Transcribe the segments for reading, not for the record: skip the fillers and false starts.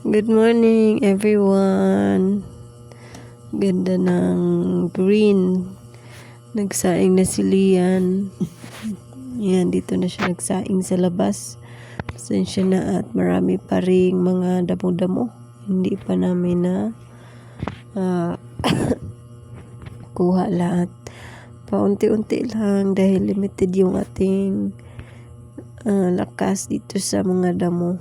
Good morning everyone. Ganda ng green. Nagsaing na si Lian. Yan, dito na siya nagsaing sa labas. Pasensya na at marami pa ring mga damo-damo. Hindi pa namin na kuha lahat. Paunti-unti lang dahil limited yung ating lakas dito sa mga damo.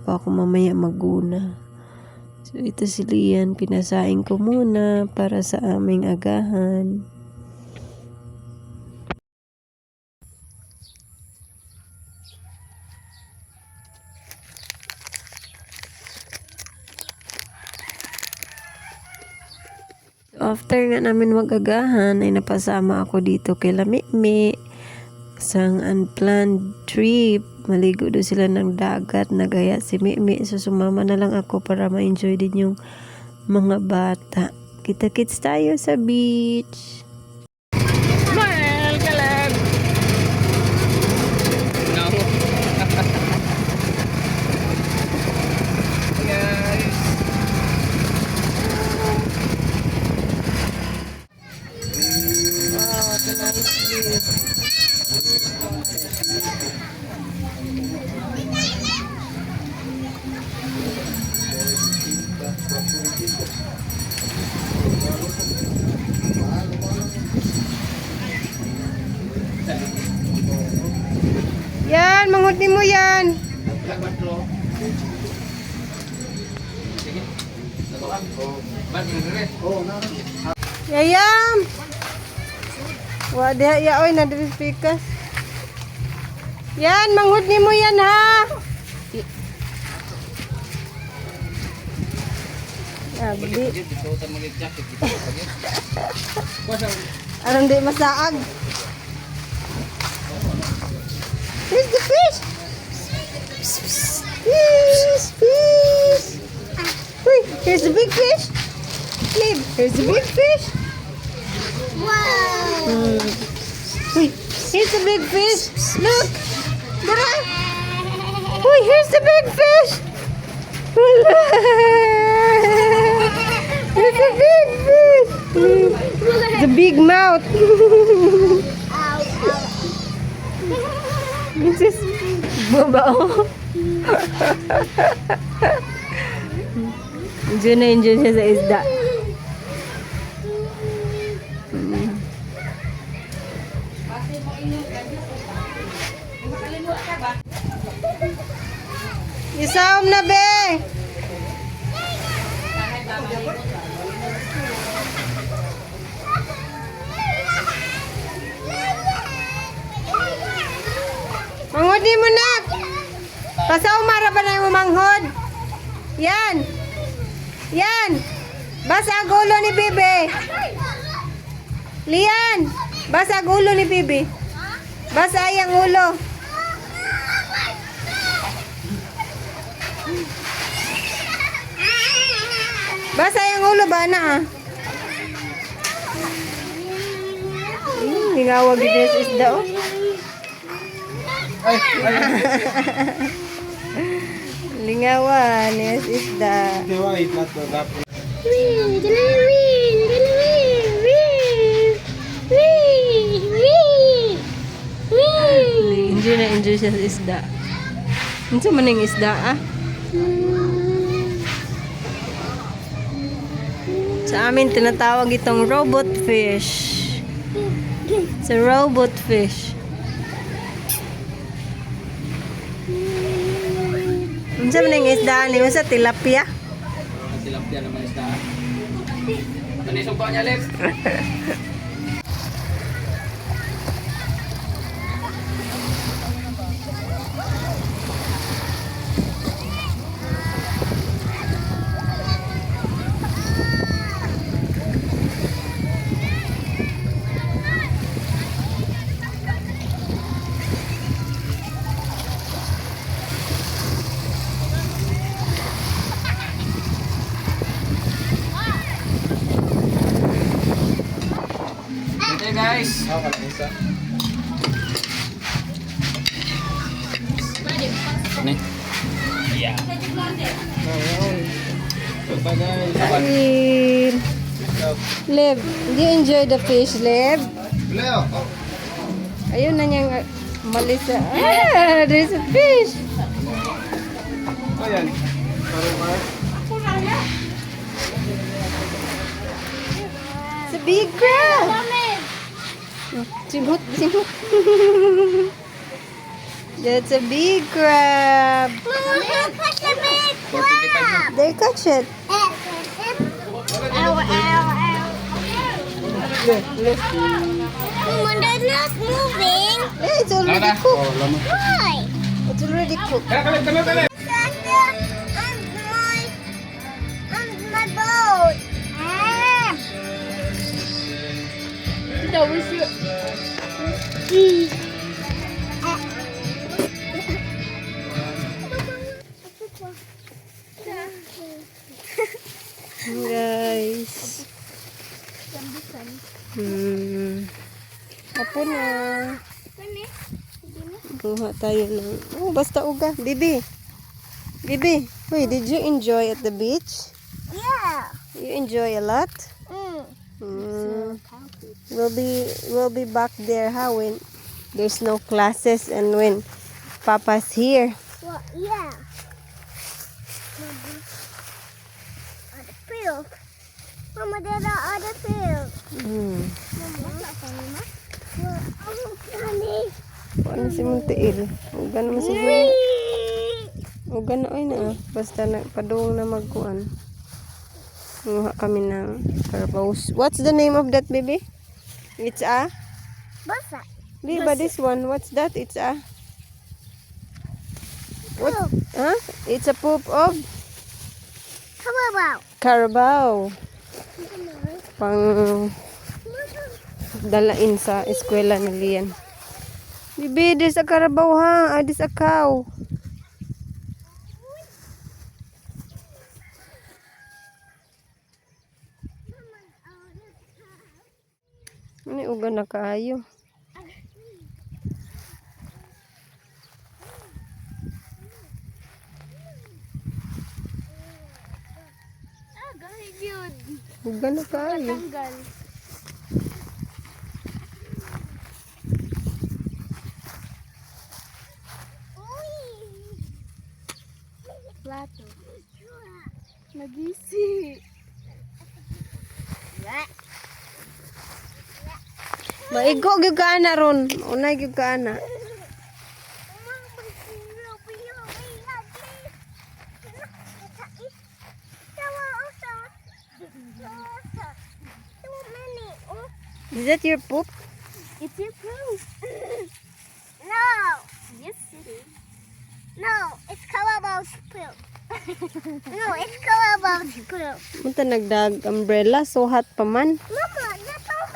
Pa ako mamaya maguna. So ito si Lian, pinasain ko muna para sa aming agahan. After nga namin mag-agahan ay napasama ako dito kay Lamimi. Isang unplanned trip. Maligo doon sila ng dagat. Nagaya si Mimi. So sumama na lang ako para ma-enjoy din yung mga bata. Kita-kits tayo sa beach. Smile ka lang! No. Guys. Wow, what a nice view. Yan, manguti mo yan. Yayam. Wa diha ya oy na diri pikas. Yan, manguti mo yan ha. Abdi. Aron di masaag. Here's the fish. Fish, fish. Wait, here's the big fish. Clip, here's the big fish. Wow! Wait, here's the big fish. Look. Dara. Wait, here's the big fish. Wala. Here's the big fish. The big mouth. Ow, ow. This is babao. Enjoy na enjoy siya sa isda. Isaom na be. Manghodi mo na. Pasaw mara ba na yung manghod? Yan. Yan. Basa ang ulo ni Bibi. Lian. Basa ang ulo ni Bibi. Basa ang ulo. Basa yung ulo ba na ah? Hingawag din sa isda oh. Lingawan yes isda. Enjoy na enjoy siya sa isda. Ano man yung isda ah? Sa amin tinatawag itong robot fish. It's a robot fish. Ano man yung isda niyo sa tilapia? Tilapia naman isda. Ano yung sumpa niya, Lev? Guys. Ni. Yeah. Kain. Lev, do you enjoy the fish, Lev? Ayun na niyang malis sa... Ah, there's a fish. Ayan. It's a big crab. Simhot, simhot. That's a big crab. Mama, catch a big crab. They catch it. Ow, ow, ow. Mama, they're not moving. Yeah, it's already cooked. Why? It's already cooked. On my boat. That was your... Guys. Apo na. Buha tayo ng... Oh, basta uga. Bibi. Bibi. Wait, did you enjoy at the beach? Yeah. You enjoy a lot? We'll be back there, huh? When there's no classes and when Papa's here. Well, yeah. Other field. Mama, there are other fields. Mama, what's that funny, Ma? Well, oh, funny. Ano si Muntiil? Uga naman si Gwen. Uga na ay na. Basta padung na magkuan. Nguha kami ng carabos. What's the name of that, baby? It's a? What's that? Diba this one? What's that? It's a? What? Poop. Huh? It's a poop of How about? carabao. Pang dalain sa eskwela ni Lian. Bibi, there's a carabao ha. There's a cow. Ini uga na kaayo. Ah, gahig yun. Uga na kaayo. Tanggal. Plato. Nagisi. Maigo gyud ka ana ron. Unay gyud ka ana. Is that your poop? It's your poop. No. Yes, it is. No, it's Calaba's poop. No, it's Calaba's poop. Munta nagdag umbrella so hot pa man. Mama, that's all.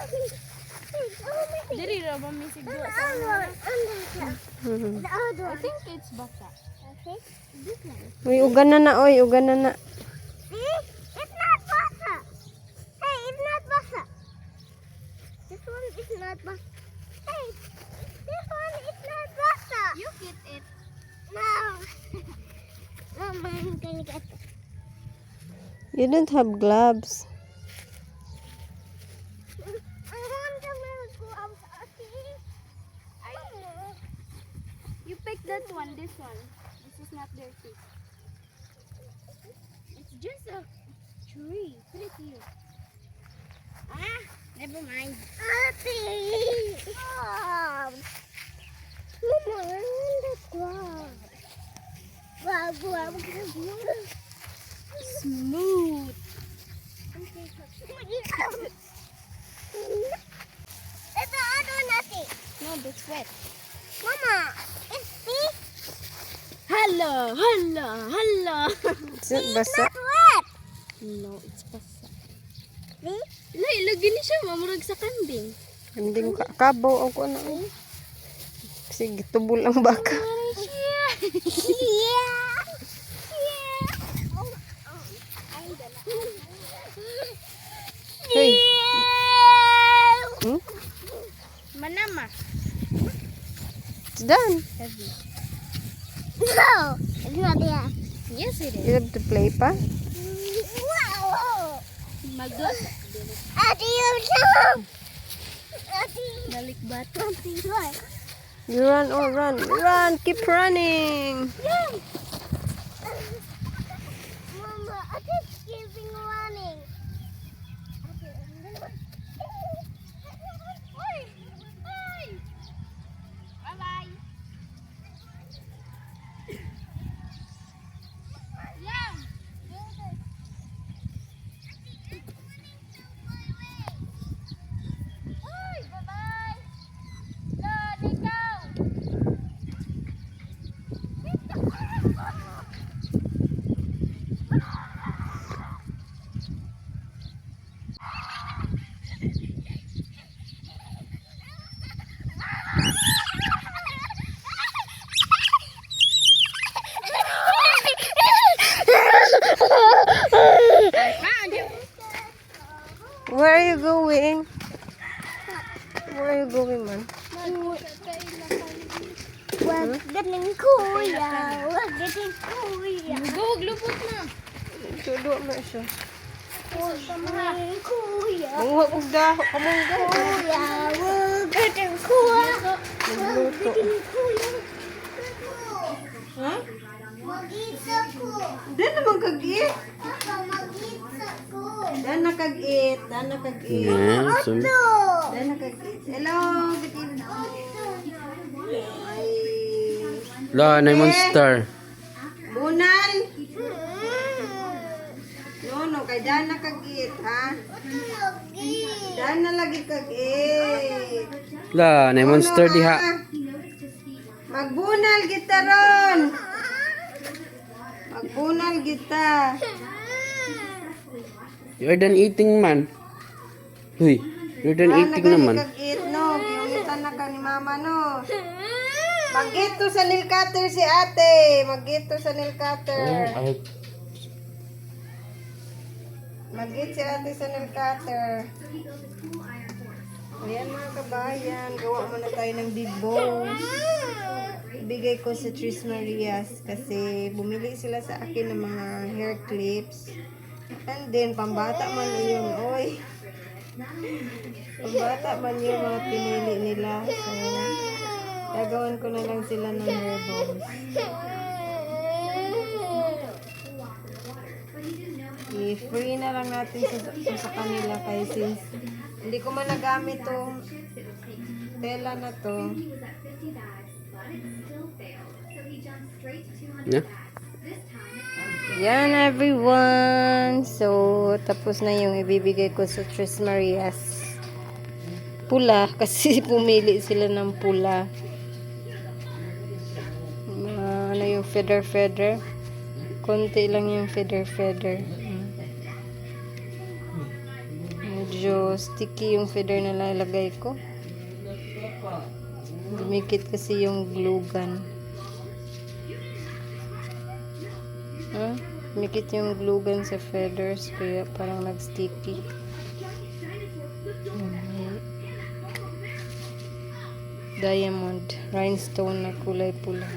Diri ra ba mi siguro The sa other one. Mhm. The other I one. think it's bata. Okay. This one. Uy, uga na na oy, uga na na. See? It's not basa. Hey, it's not basa. This one is not basa. Hey, this one is not basa. You get it. No. Mama, I'm gonna get it. You don't have gloves. I want to wear gloves. Okay. You pick that one, this one. This is not dirty. It's just a tree. Put it here. Ah, Never mind. okay. Gloves. Mama, I want the gloves. Gloves. Smooth. It's the other nothing. No, that's wet. Mama, it's this. Hala, hala, hala. It's not It's basa. not wet. No, it's basa. See? Lay, lagi ni siya mamurag sa kambing. Hindi mo kabaw ako na. Ay. Sige, tubol ang baka. Yeah. Yeah. Hey. Hmm? Manama. It's done. Heavy. No, it's not there. You have to play pa? Wow! Magdot. Ate, yung sarap! Ate, Balik bato. ate, what? You run, oh run, run, keep running. Mama, ate, giving running. Oy! Oy! Bye-bye. Yeah. Oy! Bye-bye. Lord, ikaw. Where are you going? Where are you going, man? We're getting kuya. We're getting kuya. Huwag lupot na. Tudo mo siya. We're getting kuya. Manguha kong daho, kamungga. Kuya, we're getting kuya. Nagluto. Kuya. Ha? Mag-isa ko. Di naman kag-eat. Papa, mag-isa ko. Dana kag-eat. Dana kag-eat. Otto. Dana kag-eat. Hello, good evening. Ay. La, na monster. Bunal. No, kay Dana kag-eat, ha? Dana lagi kag-eat. La, na monster diha. Magbunal kita ron. Magbunal kita. You're done eating man. Huy, you're done eating naman. Kag-eat, no. Giulitan na ka ni mama, no. Mag-eat to sa nail cutter si ate. Mag-eat to sa nail cutter. Mag-eat si ate sa nail cutter. Ayan mga kabayan, gawa muna tayo ng big bones. Ibigay ko sa Tris Marias kasi bumili sila sa akin ng mga hair clips. And then, pambata man yun, oy. Pambata man yung mga pinili nila. So, gagawan ko na lang sila ng hair bones. I-free na lang natin sa kanila kaya since hindi ko man nagamit tong tela na to. Yeah. Yan everyone. So, tapos na yung ibibigay ko sa Tres Marias. Pula kasi pumili sila ng pula. Ano yung feather. Konti lang yung feather. Medyo sticky yung feather na lalagay ko. Dumikit kasi yung glue gun. Dumikit yung glue gun sa feathers kaya parang nag-sticky. Diamond rhinestone na kulay pula.